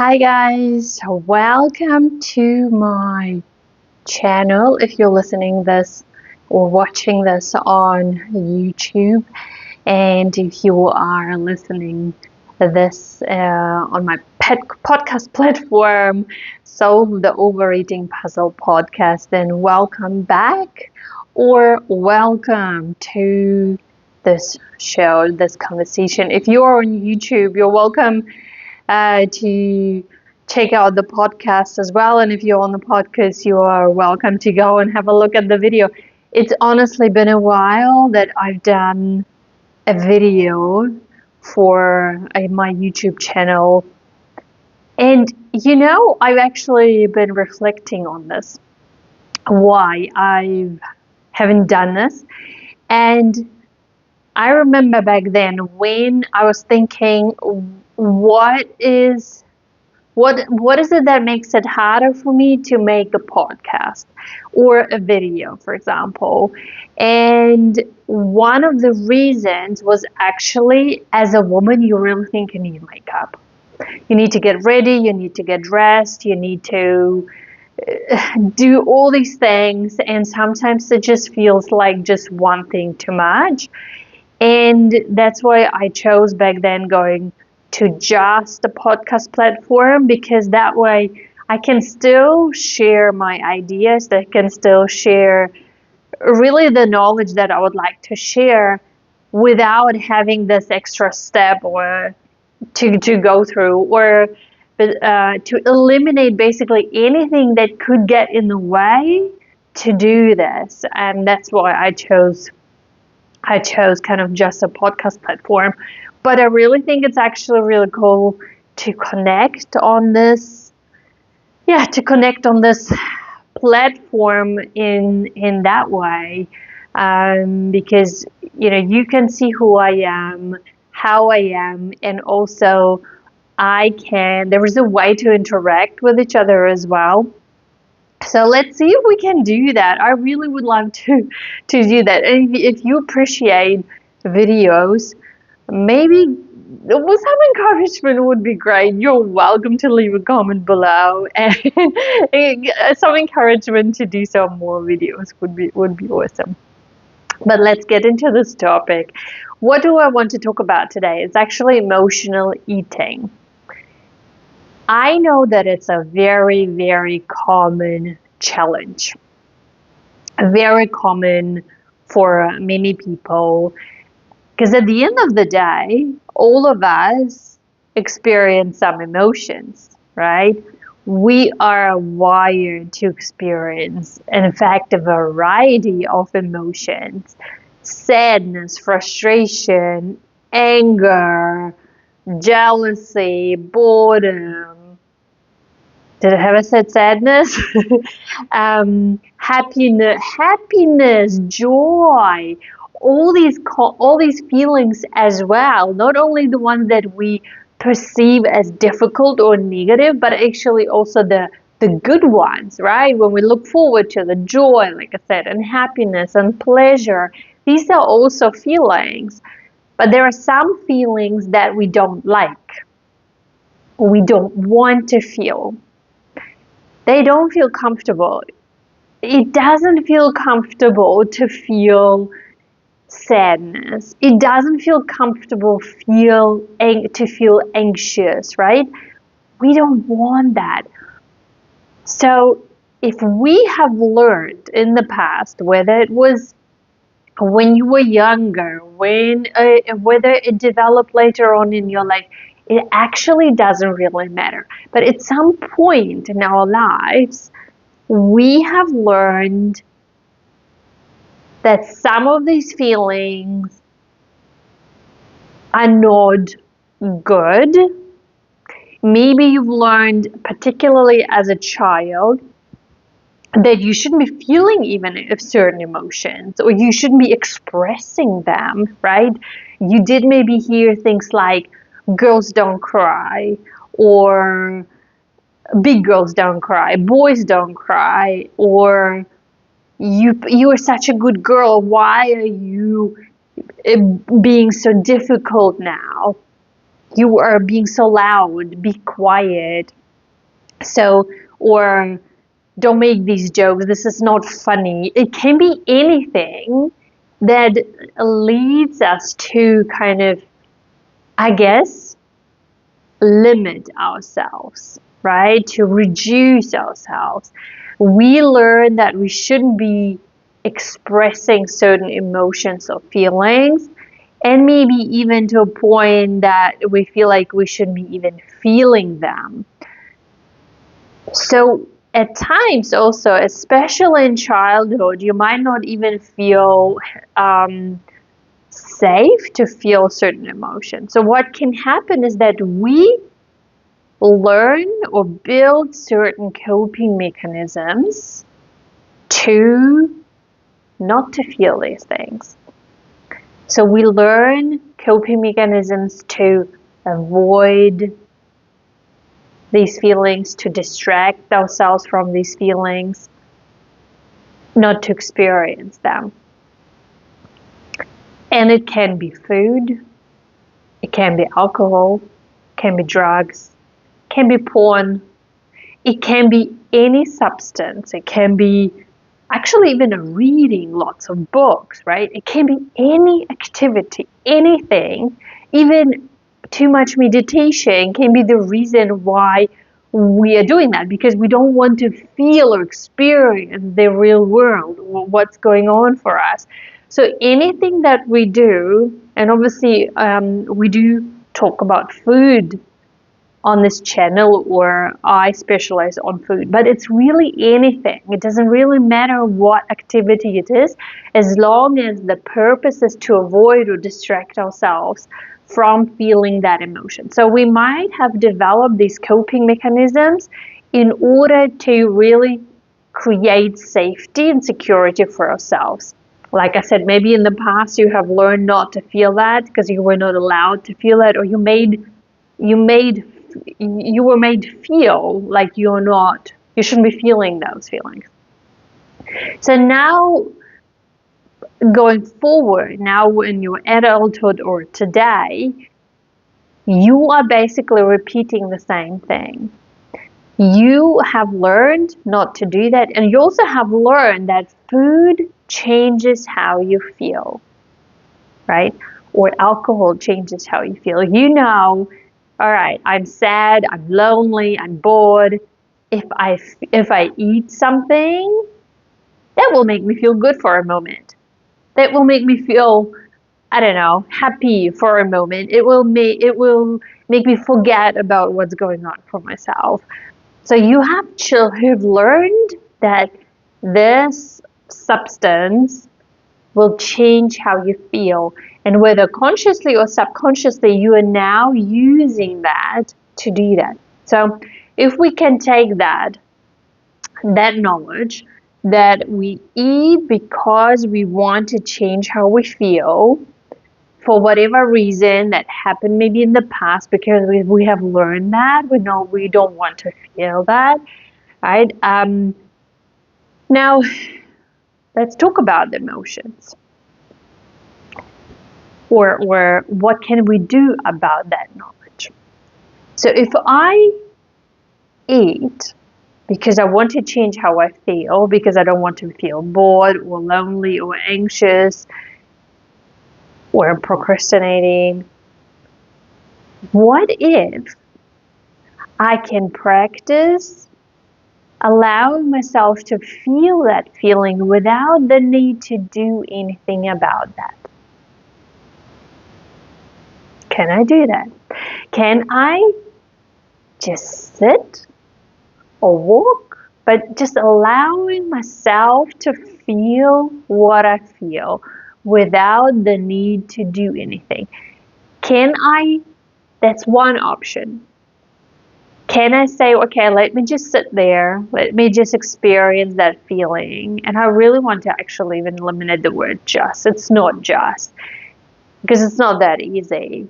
Hi guys, welcome to my channel. If you're listening this or watching this on YouTube, and if you are listening this on my pet podcast platform, Solve the Overeating Puzzle podcast, then welcome back or welcome to this show, this conversation. If you're on YouTube, you're welcome to check out the podcast as well. And if you're on the podcast, you are welcome to go and have a look at the video. It's honestly been a while that I've done a video for my YouTube channel. And I've actually been reflecting on this, why I haven't done this. And I remember back then when I was thinking, what is it that makes it harder for me to make a podcast or a video, for example? And one of the reasons was actually, as a woman, you really think you need makeup. You need to get ready, you need to get dressed, you need to do all these things, and sometimes it just feels like just one thing too much. And that's why I chose back then going to just a podcast platform, because that way I can still share my ideas, I can still share really the knowledge that I would like to share without having this extra step or to go through, or to eliminate basically anything that could get in the way to do this. And that's why I chose kind of just a podcast platform. But I really think it's actually really cool to connect on this, platform in that way, because you can see who I am, how I am, and also there is a way to interact with each other as well. So let's see if we can do that. I really would love to do that. And if you appreciate videos, maybe some encouragement would be great. You're welcome to leave a comment below, and some encouragement to do some more videos would be awesome. But let's get into this topic. What do I want to talk about today? It's actually emotional eating. I know that it's a very, very common challenge, very common for many people, because at the end of the day, all of us experience some emotions, right? We are wired to experience, in fact, a variety of emotions: sadness, frustration, anger, jealousy, boredom. Did I ever said sadness? Happiness, joy, all these feelings as well. Not only the ones that we perceive as difficult or negative, but actually also the good ones, right? When we look forward to the joy, like I said, and happiness and pleasure, these are also feelings. But there are some feelings that we don't like, or we don't want to feel. They don't feel comfortable. It doesn't feel comfortable to feel sadness. It doesn't feel comfortable to feel anxious, right? We don't want that. So if we have learned in the past, whether it was when you were younger, whether it developed later on in your life, it actually doesn't really matter. But at some point in our lives, we have learned that some of these feelings are not good. Maybe you've learned, particularly as a child, that you shouldn't be feeling even certain emotions, or you shouldn't be expressing them, right? You did maybe hear things like, girls don't cry, or big girls don't cry, boys don't cry, or you are such a good girl, why are you being so difficult now? you are being so loud, be quiet. So, or don't make these jokes, this is not funny. It can be anything that leads us to kind of, I guess, limit ourselves, right? To reduce ourselves. We learn that we shouldn't be expressing certain emotions or feelings, and maybe even to a point that we feel like we shouldn't be even feeling them. So at times also, especially in childhood, you might not even feel safe to feel certain emotions. So what can happen is that we learn or build certain coping mechanisms to not to feel these things. So we learn coping mechanisms to avoid these feelings, to distract ourselves from these feelings, not to experience them. And it can be food, it can be alcohol, it can be drugs, it can be porn, it can be any substance, it can be actually even reading lots of books, right? It can be any activity, anything, even too much meditation can be the reason why we are doing that, because we don't want to feel or experience the real world, what's going on for us. So anything that we do, and obviously we do talk about food on this channel, or I specialize on food, but it's really anything. It doesn't really matter what activity it is, as long as the purpose is to avoid or distract ourselves from feeling that emotion. So we might have developed these coping mechanisms in order to really create safety and security for ourselves. Like I said, maybe in the past you have learned not to feel that because you were not allowed to feel it, or you were made to feel like you shouldn't be feeling those feelings. So now, going forward, now in your adulthood or today, you are basically repeating the same thing. You have learned not to do that, and you also have learned that food changes how you feel, right? Or alcohol changes how you feel. You know, all right, I'm sad, I'm lonely, I'm bored. If I eat something, that will make me feel good for a moment. That will make me feel, I don't know, happy for a moment. It will make me forget about what's going on for myself. So you have learned that this substance will change how you feel, and whether consciously or subconsciously, you are now using that to do that. So if we can take that knowledge that we eat because we want to change how we feel for whatever reason that happened maybe in the past, because we have learned that we know we don't want to feel that, right? Now let's talk about the emotions. Or what can we do about that knowledge? So if I eat because I want to change how I feel, because I don't want to feel bored or lonely or anxious or procrastinating, what if I can practice allowing myself to feel that feeling without the need to do anything about that? Can I do that? Can I just sit or walk, but just allowing myself to feel what I feel without the need to do anything? Can I? That's one option. Can I say, okay, let me just sit there, let me just experience that feeling? And I really want to actually even eliminate the word just. It's not just, because it's not that easy.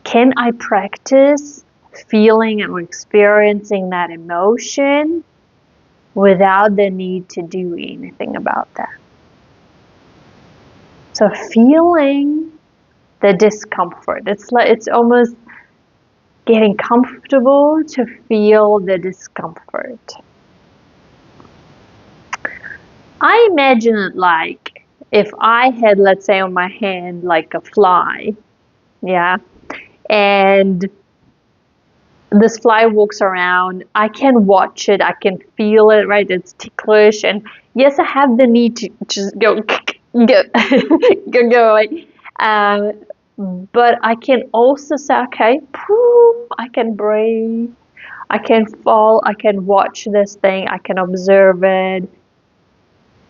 Can I practice feeling and experiencing that emotion without the need to do anything about that? So feeling the discomfort, it's almost getting comfortable to feel the discomfort. I imagine it like if I had, let's say, on my hand like a fly, yeah, and this fly walks around, I can watch it, I can feel it, right? It's ticklish, and yes, I have the need to just go, go away. But I can also say, okay, I can breathe, I can fall, I can watch this thing, I can observe it.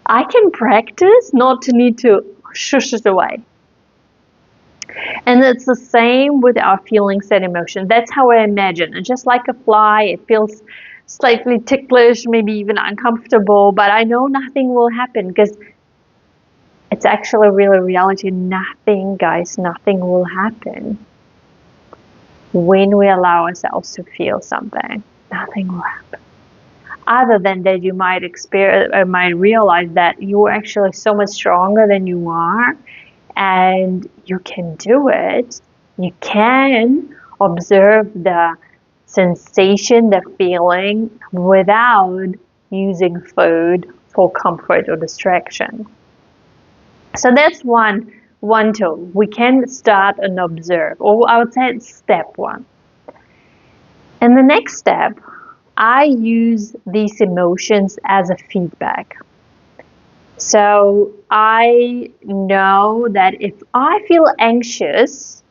I can practice not to need to shush it away. And it's the same with our feelings and emotions. That's how I imagine it. Just like a fly, it feels slightly ticklish, maybe even uncomfortable, but I know nothing will happen because it's actually really reality. Nothing, guys, nothing will happen when we allow ourselves to feel something. Nothing will happen. Other than that, you might experience or might realize that you're actually so much stronger than you are, and you can do it. You can observe the sensation, the feeling, without using food for comfort or distraction. So that's one tool. We can start and observe, or I would say it's step one. And the next step, I use these emotions as a feedback. So I know that if I feel anxious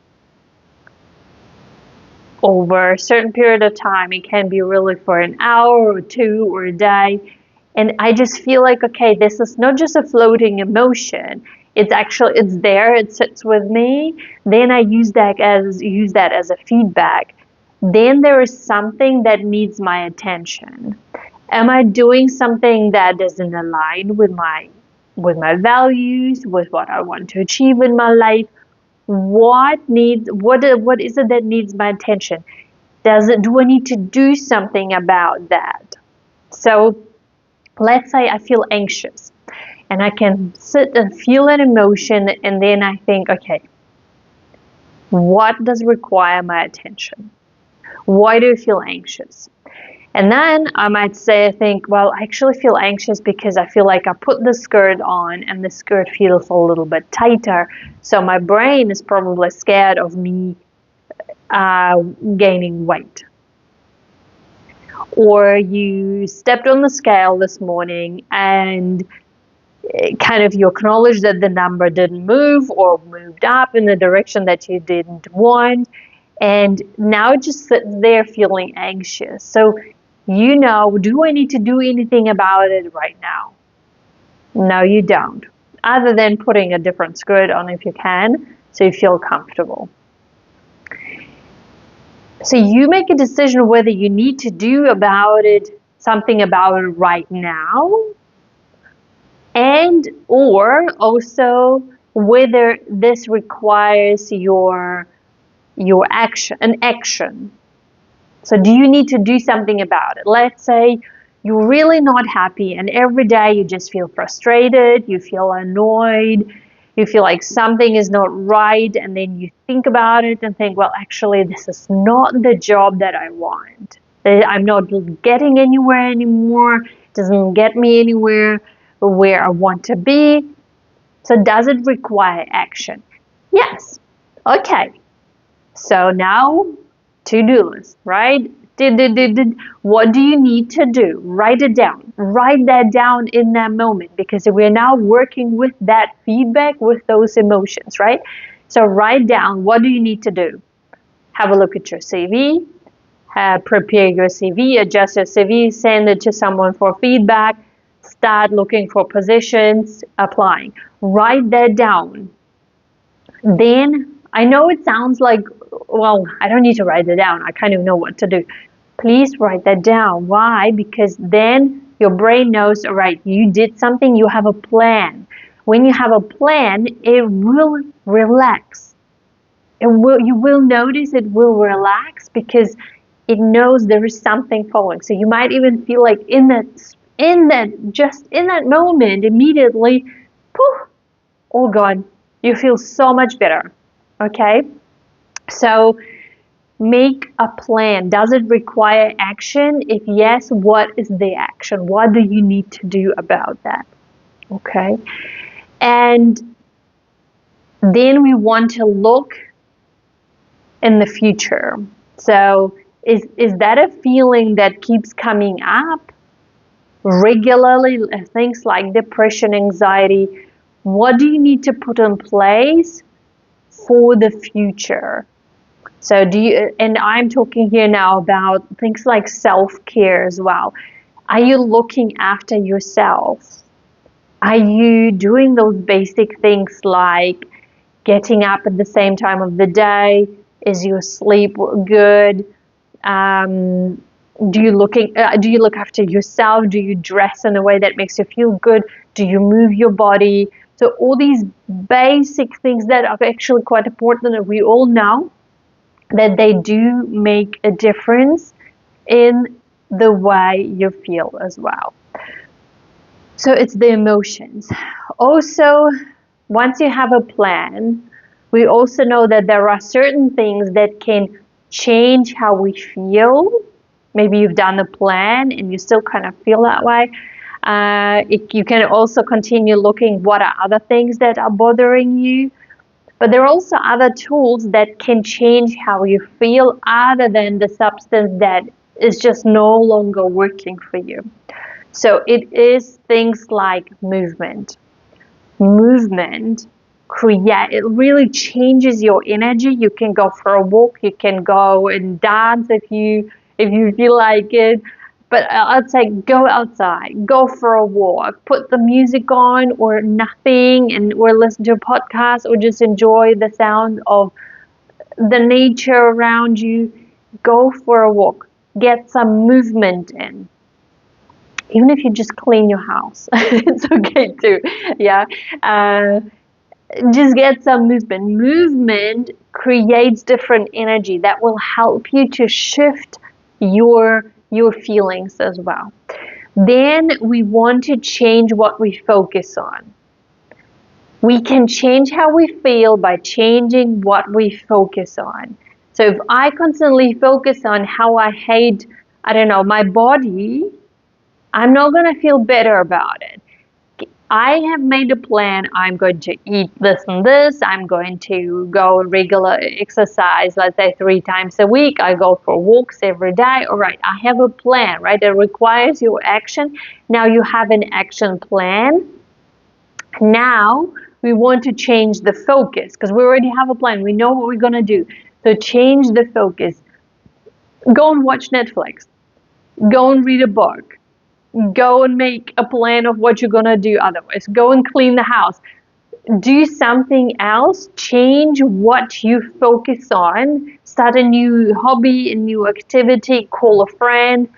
over a certain period of time, it can be really for an hour or two or a day, and I just feel like, okay, this is not just a floating emotion. It's there, it sits with me. Then I use that as a feedback. Then there is something that needs my attention. Am I doing something that doesn't align with my values, with what I want to achieve in my life? What is it that needs my attention? Do I need to do something about that? So let's say I feel anxious and I can sit and feel an emotion, and then I think, okay, what does require my attention? Why do I feel anxious? And then I might say, I think, well, I actually feel anxious because I feel like I put the skirt on and the skirt feels a little bit tighter. So my brain is probably scared of me gaining weight. Or you stepped on the scale this morning and kind of you acknowledge that the number didn't move or moved up in the direction that you didn't want. And now it just sits there feeling anxious. So do I need to do anything about it right now? No, you don't. Other than putting a different skirt on if you can, so you feel comfortable. So you make a decision whether you need to do something about it right now, and or also whether this requires your action. So do you need to do something about it? Let's say you're really not happy and every day you just feel frustrated, you feel annoyed, you feel like something is not right, and then you think about it and think, well, actually, this is not the job that I want. I'm not getting anywhere anymore. It doesn't get me anywhere where I want to be. So does it require action? Yes. Okay. So now, to-do list, right? What do you need to do? Write it down. Write that down in that moment, because we're now working with that feedback, with those emotions, right? So write down, what do you need to do? Have a look at your CV, prepare your CV, adjust your CV, send it to someone for feedback, start looking for positions, applying. Write that down. Then, I know it sounds like, well, I don't need to write it down. I kind of know what to do. Please write that down. Why? Because then your brain knows, all right, you did something, you have a plan. When you have a plan, it will relax. You will notice it will relax because it knows there is something following. So you might even feel like in that moment, immediately, poof, all gone. You feel so much better. Okay? So Make a plan. Does it require action? If yes, what is the action? What do you need to do about that? Okay. And then we want to look in the future. So is that a feeling that keeps coming up regularly? Things like depression, anxiety. What do you need to put in place for the future? So and I'm talking here now about things like self-care as well. Are you looking after yourself? Are you doing those basic things like getting up at the same time of the day? Is your sleep good? Do you look after yourself? Do you dress in a way that makes you feel good? Do you move your body? So all these basic things that are actually quite important, and we all know that they do make a difference in the way you feel as well. So it's the emotions. Also, once you have a plan, we also know that there are certain things that can change how we feel. Maybe you've done a plan and you still kind of feel that way. You can also continue looking what are other things that are bothering you. But there are also other tools that can change how you feel other than the substance that is just no longer working for you. So it is things like movement. Movement it really changes your energy. You can go for a walk, you can go and dance if you feel like it. But I'd say go outside, go for a walk, put the music on or nothing, or listen to a podcast, or just enjoy the sound of the nature around you. Go for a walk, get some movement in. Even if you just clean your house, it's okay too. Yeah. Just get some movement. Movement creates different energy that will help you to shift your feelings as well. Then we want to change what we focus on. We can change how we feel by changing what we focus on. So if I constantly focus on how I hate, my body, I'm not going to feel better about it. I have made a plan. I'm going to eat this and this. I'm going to go regular exercise, let's say 3 times a week. I go for walks every day. All right, I have a plan, right? It requires your action. Now you have an action plan. Now we want to change the focus because we already have a plan. We know what we're going to do. So change the focus. Go and watch Netflix. Go and read a book. Go and make a plan of what you're going to do otherwise. Go and clean the house. Do something else. Change what you focus on. Start a new hobby, a new activity. Call a friend.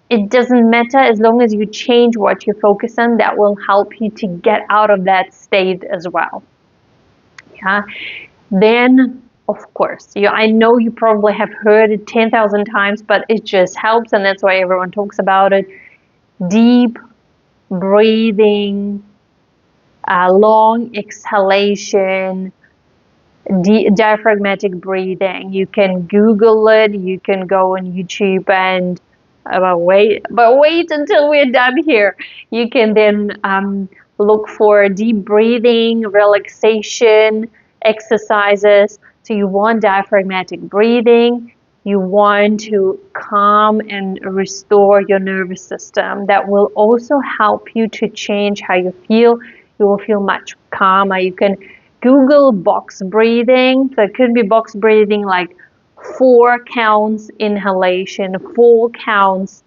It doesn't matter as long as you change what you focus on. That will help you to get out of that state as well. Yeah. Then, of course, I know you probably have heard it 10,000 times, but it just helps, and that's why everyone talks about it. Deep breathing, long exhalation, diaphragmatic breathing. You can Google it. You can go on YouTube and wait until we're done here. You can then look for deep breathing, relaxation exercises. So you want diaphragmatic breathing. You want to calm and restore your nervous system. That will also help you to change how you feel. You will feel much calmer. You can Google box breathing. So it could be box breathing like 4 counts inhalation, 4 counts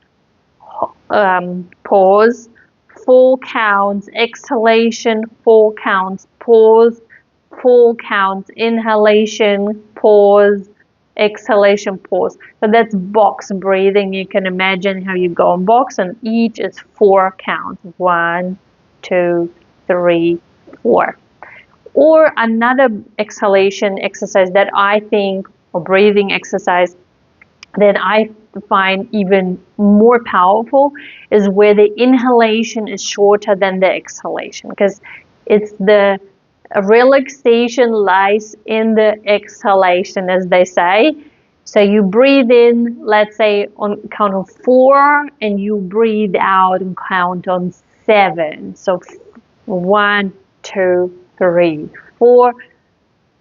pause, 4 counts exhalation, 4 counts pause, 4 counts inhalation, pause, exhalation, pause. So that's box breathing. You can imagine how you go in box, and each is 4 counts. 1, 2, 3, 4. Or another exhalation exercise that I think, or breathing exercise that I find even more powerful, is where the inhalation is shorter than the exhalation, because it's the relaxation lies in the exhalation, as they say. So you breathe in, let's say on count of 4, and you breathe out and count on 7. So 1, 2, 3, 4.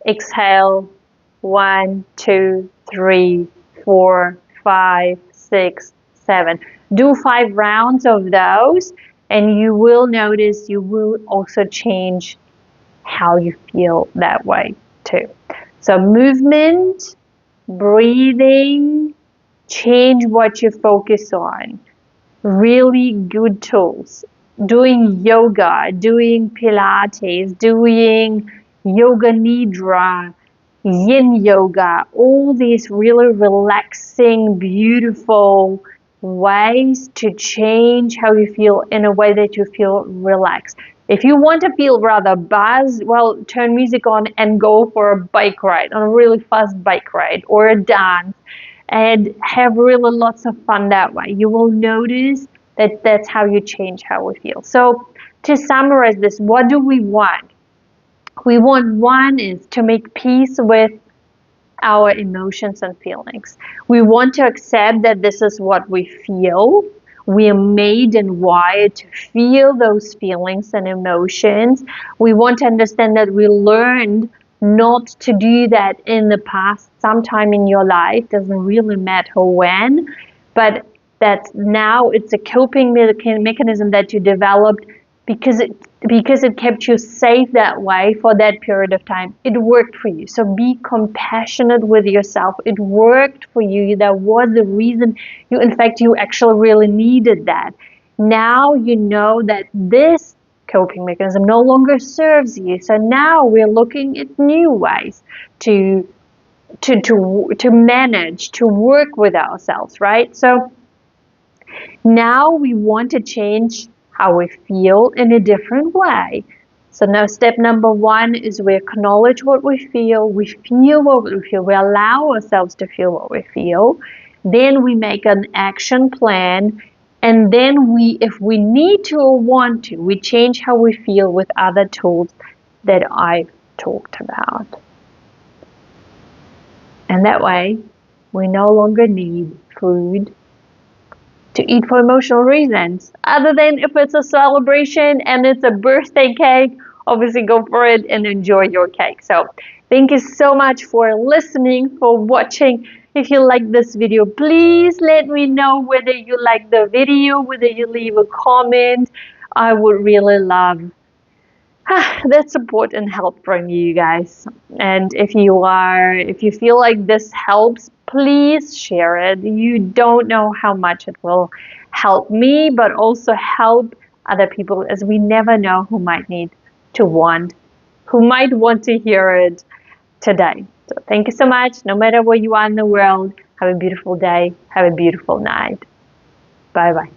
Exhale. 1, 2, 3, 4, 5, 6, 7. Do 5 rounds of those, and you will notice you will also change how you feel that way too. So movement, breathing, change what you focus on. Really good tools. Doing yoga, doing Pilates, doing yoga nidra, yin yoga, all these really relaxing, beautiful ways to change how you feel in a way that you feel relaxed. If you want to feel rather buzzed, well, turn music on and go for a bike ride, on a really fast bike ride, or a dance, and have really lots of fun that way. You will notice that that's how you change how we feel. So to summarize this, what do we want? We want, one is to make peace with our emotions and feelings. We want to accept that this is what we feel. We are made and wired to feel those feelings and emotions. We want to understand that we learned not to do that in the past, sometime in your life, doesn't really matter when, but that now it's a coping mechanism that you developed because it kept you safe that way for that period of time. It worked for you. So be compassionate with yourself. It worked for you. That was the reason you actually really needed that. Now you know that this coping mechanism no longer serves you. So now we're looking at new ways to manage, to work with ourselves, right? So now we want to change how we feel in a different way. So now step number 1 is we acknowledge what we feel what we feel, we allow ourselves to feel what we feel. Then we make an action plan, and then if we need to or want to, we change how we feel with other tools that I've talked about. And that way, we no longer need food to eat for emotional reasons. Other than if it's a celebration and it's a birthday cake, obviously go for it and enjoy your cake. So thank you so much for listening, for watching. If you like this video, please let me know whether you like the video, whether you leave a comment. I would really love that support and help from you guys. And if you feel like this helps, please share it. You don't know how much it will help me, but also help other people, as we never know who might want to hear it today. So thank you so much. No matter where you are in the world, have a beautiful day. Have a beautiful night. Bye bye.